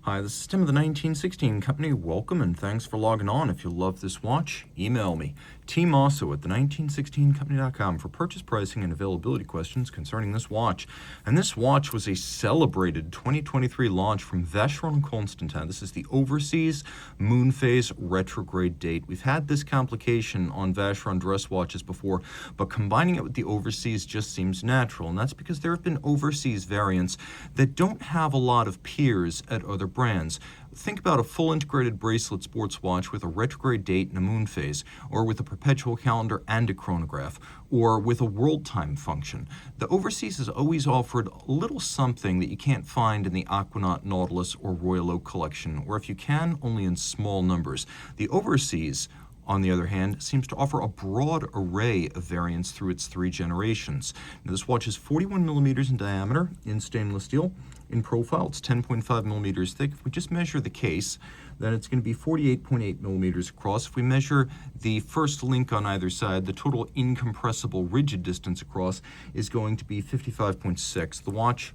Hi, this is Tim of the 1916 Company. Welcome and thanks for logging on. If you love this watch, email me, Team Mosso at the1916company.com for purchase pricing and availability questions concerning this watch. And this watch was a celebrated 2023 launch from Vacheron Constantin. This is the overseas Moonphase retrograde date. We've had this complication on Vacheron dress watches before, but combining it with the overseas just seems natural. And that's because there have been overseas variants that don't have a lot of peers at other brands. Think about a full integrated bracelet sports watch with a retrograde date and a Moonphase, or with a perpetual calendar and a chronograph, or with a world time function. The overseas has always offered a little something that you can't find in the Aquanaut, Nautilus, or Royal Oak collection, or if you can, only in small numbers. The overseas, on the other hand, seems to offer a broad array of variants through its three generations. Now, this watch is 41 millimeters in diameter in stainless steel. In profile, it's 10.5 millimeters thick. If we just measure the case, then it's going to be 48.8 millimeters across. If we measure the first link on either side, the total incompressible rigid distance across is going to be 55.6. The watch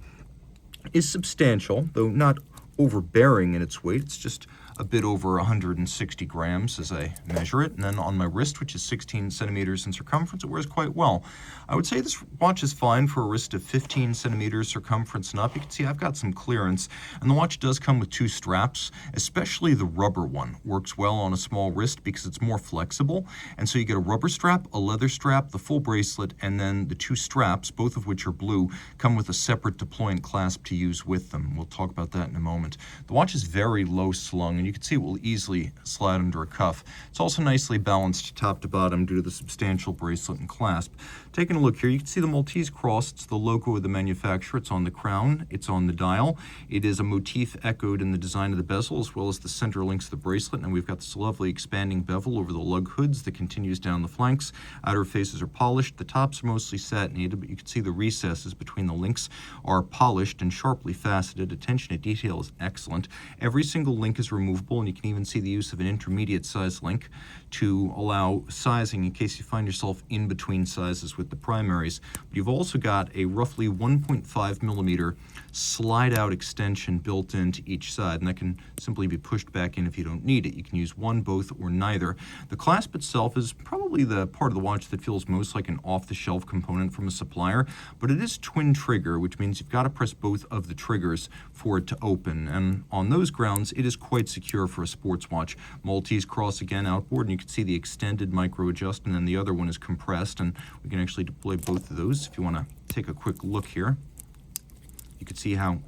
is substantial, though not overbearing in its weight. It's just a bit over 160 grams as I measure it. And then on my wrist, which is 16 centimeters in circumference, it wears quite well. I would say this watch is fine for a wrist of 15 centimeters circumference and up. You can see I've got some clearance, and the watch does come with two straps, especially the rubber one. Works well on a small wrist because it's more flexible. And so you get a rubber strap, a leather strap, the full bracelet, and then the two straps, both of which are blue, come with a separate deployant clasp to use with them. We'll talk about that in a moment. The watch is very low slung, and you can see it will easily slide under a cuff. It's also nicely balanced top to bottom due to the substantial bracelet and clasp. Taking a look here, you can see the Maltese cross. It's the logo of the manufacturer. It's on the crown. It's on the dial. It is a motif echoed in the design of the bezel as well as the center links of the bracelet. And we've got this lovely expanding bevel over the lug hoods that continues down the flanks. Outer faces are polished. The tops are mostly satinated, but you can see the recesses between the links are polished and sharply faceted. Attention to detail is excellent. Every single link is removable, and you can even see the use of an intermediate size link to allow sizing in case you find yourself in between sizes with the primaries. But you've also got a roughly 1.5 millimeter slide out extension built into each side, and that can simply be pushed back in if you don't need it. You can use one, both, or neither. The clasp itself is probably the part of the watch that feels most like an off-the-shelf component from a supplier, but it is twin trigger, which means you've got to press both of the triggers for it to open, and on those grounds it is quite secure for a sports watch. Maltese cross again outboard, and you can see the extended micro adjust, and then the other one is compressed, and we can actually deploy both of those if you want to take a quick look here. You can see how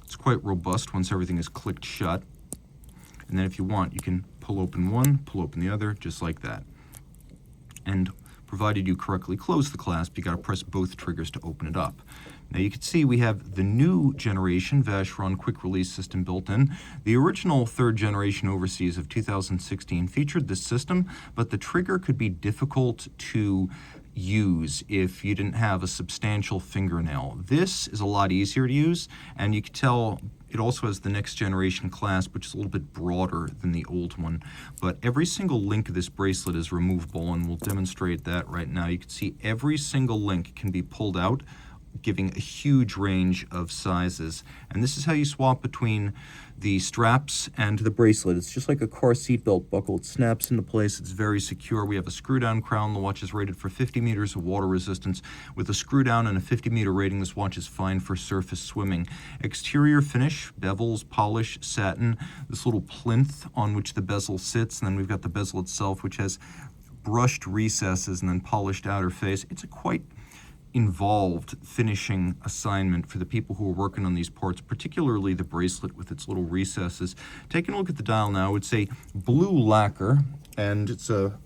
it's quite robust once everything is clicked shut. And then if you want, you can pull open one, pull open the other, just like that. And provided you correctly close the clasp, you got to press both triggers to open it up. Now you can see we have the new generation Vacheron quick release system built in. The original third generation overseas of 2016 featured this system, but the trigger could be difficult to use if you didn't have a substantial fingernail. This is a lot easier to use, and you can tell it also has the next generation clasp, which is a little bit broader than the old one. But every single link of this bracelet is removable, and we'll demonstrate that right now. You can see every single link can be pulled out, giving a huge range of sizes. And this is how you swap between the straps and the bracelet. It's just like a car seatbelt buckle. It snaps into place. It's very secure. We have a screw-down crown. The watch is rated for 50 meters of water resistance. With a screw-down and a 50-meter rating, this watch is fine for surface swimming. Exterior finish, bevels, polish, satin, this little plinth on which the bezel sits, and then we've got the bezel itself, which has brushed recesses and then polished outer face. It's a quite involved finishing assignment for the people who are working on these parts, particularly the bracelet with its little recesses. Taking a look at the dial now, it's a blue lacquer, and it's a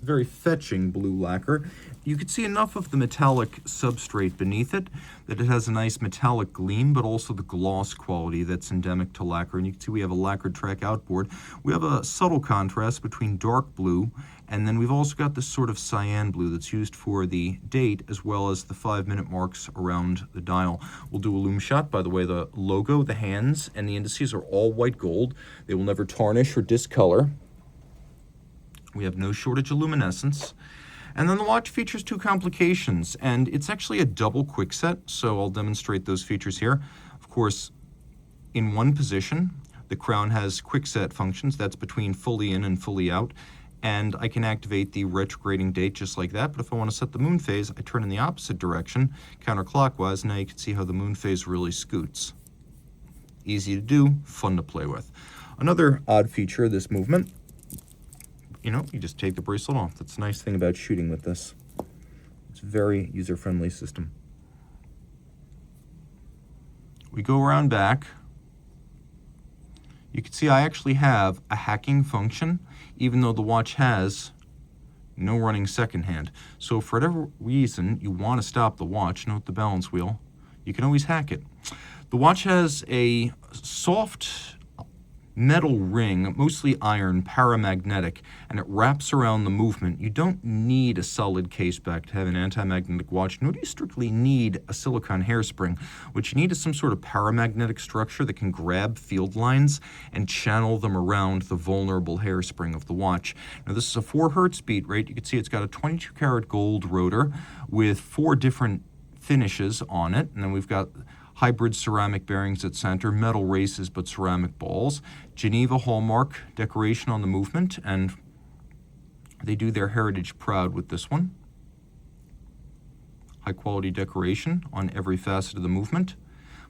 very fetching blue lacquer. You can see enough of the metallic substrate beneath it that it has a nice metallic gleam, but also the gloss quality that's endemic to lacquer. And you can see we have a lacquered track outboard. We have a subtle contrast between dark blue, and then we've also got this sort of cyan blue that's used for the date as well as the 5-minute marks around the dial. We'll do a lume shot. By the way, the logo, the hands, and the indices are all white gold. They will never tarnish or discolor. We have no shortage of luminescence. And then the watch features two complications, and it's actually a double quick set, so I'll demonstrate those features here. Of course, in one position. The crown has quick set functions. That's between fully in and fully out. And I can activate the retrograding date just like that. But if I want to set the moon phase, I turn in the opposite direction, counterclockwise. Now you can see how the moon phase really scoots. Easy to do, fun to play with. Another odd feature of this movement, you just take the bracelet off. That's the nice thing about shooting with this. It's a very user-friendly system. We go around back. You can see I actually have a hacking function, even though the watch has no running second hand. So for whatever reason you want to stop the watch, note the balance wheel, you can always hack it. The watch has a soft metal ring, mostly iron, paramagnetic, and it wraps around the movement. You don't need a solid case back to have an anti-magnetic watch, nor do you strictly need a silicone hairspring. What you need is some sort of paramagnetic structure that can grab field lines and channel them around the vulnerable hairspring of the watch. Now this is a 4 Hertz beat rate. You can see it's got a 22 karat gold rotor with 4 different finishes on it, and then we've got hybrid ceramic bearings at center, metal races but ceramic balls, Geneva hallmark decoration on the movement, and they do their heritage proud with this one. High quality decoration on every facet of the movement.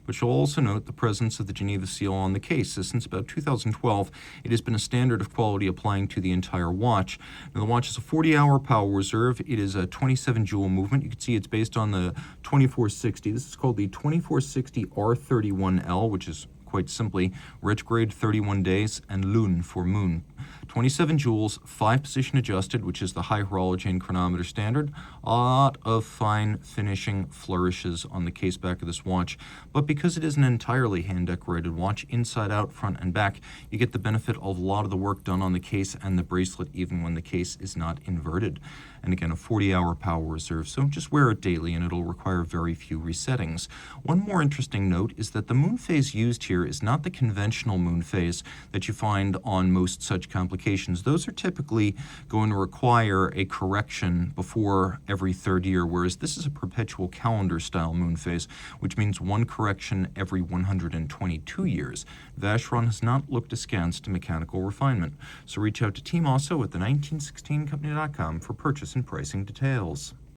But you'll also note the presence of the Geneva seal on the case. So since about 2012, it has been a standard of quality applying to the entire watch. Now, the watch is a 40-hour power reserve. It is a 27-joule movement. You can see it's based on the 2460. This is called the 2460 R31L, which is quite simply retrograde 31 days and lune for moon. 27 joules, 5 position adjusted, which is the high horology chronometer standard. A lot of fine finishing flourishes on the case back of this watch, but because it is an entirely hand decorated watch, inside out, front and back, you get the benefit of a lot of the work done on the case and the bracelet even when the case is not inverted. And again, a 40-hour power reserve, so just wear it daily and it'll require very few resettings. One more interesting note is that the moon phase used here is not the conventional moon phase that you find on most such complications. Those are typically going to require a correction before every 3rd year, whereas this is a perpetual calendar style moon phase, which means one correction every 122 years. Vacheron has not looked askance to mechanical refinement. So reach out to Team Mosso at the 1916company.com for purchase and pricing details.